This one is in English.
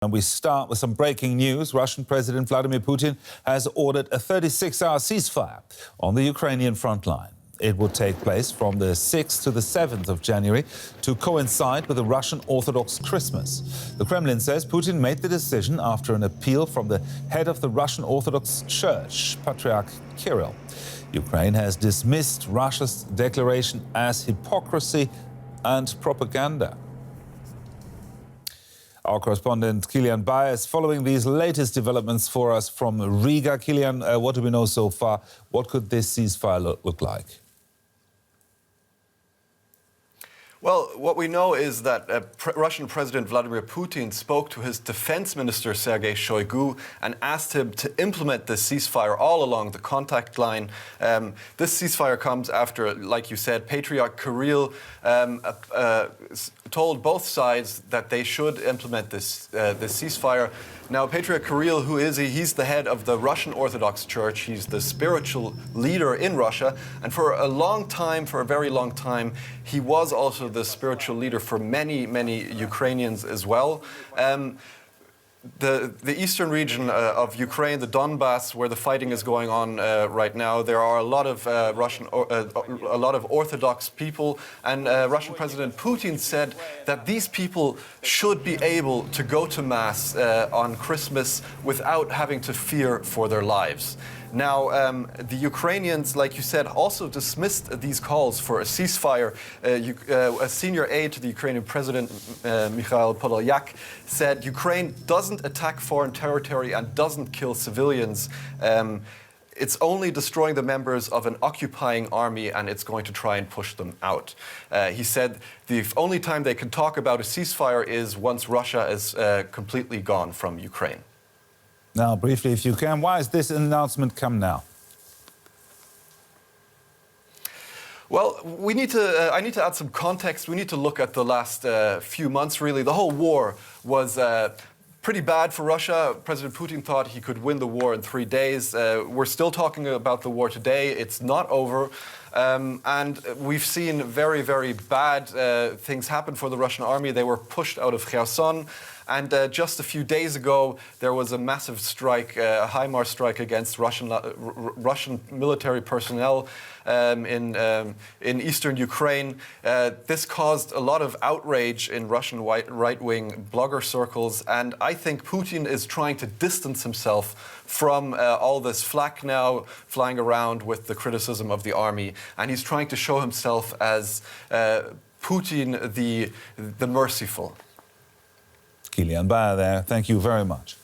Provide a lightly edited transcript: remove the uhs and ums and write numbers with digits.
And we start with some breaking news. Russian President Vladimir Putin has ordered a 36-hour ceasefire on the Ukrainian front line. It will take place from the 6th to the 7th of January to coincide with the Russian Orthodox Christmas. The Kremlin says Putin made the decision after an appeal from the head of the Russian Orthodox Church, Patriarch Kiril. Ukraine has dismissed Russia's declaration as hypocrisy and propaganda. Our correspondent Kilian Bayer is following these latest developments for us from Riga. Kilian, what do we know so far? What could this ceasefire look like? Well, what we know is that Russian President Vladimir Putin spoke to his defense minister, Sergei Shoigu, and asked him to implement this ceasefire all along the contact line. This ceasefire comes after, like you said, Patriarch Kiril told both sides that they should implement this ceasefire. Now, Patriarch Kiril, who is he? He's the head of the Russian Orthodox Church. He's the spiritual leader in Russia. And for a very long time, he was also the spiritual leader for many, many Ukrainians as well. The eastern region of Ukraine, the Donbass, where the fighting is going on right now, there are a lot of a lot of Orthodox people, and Russian President Putin said that these people should be able to go to Mass on Christmas without having to fear for their lives. Now, the Ukrainians, like you said, also dismissed these calls for a ceasefire. A senior aide to the Ukrainian president, Mikhail Podolyak, said Ukraine doesn't attack foreign territory and doesn't kill civilians. It's only destroying the members of an occupying army, and it's going to try and push them out. He said the only time they can talk about a ceasefire is once Russia is completely gone from Ukraine. Now, briefly, if you can, why has this announcement come now? Well, I need to add some context. We need to look at the last few months, really. The whole war was pretty bad for Russia. President Putin thought he could win the war in 3 days. We're still talking about the war today. It's not over. And we've seen very, very bad things happen for the Russian army. They were pushed out of Kherson. And just a few days ago, there was a massive strike, a HIMARS strike against Russian military personnel in eastern Ukraine. This caused a lot of outrage in Russian right-wing blogger circles. And I think Putin is trying to distance himself from all this flack now flying around with the criticism of the army. And he's trying to show himself as Putin the merciful. Kilian Bayer there, thank you very much.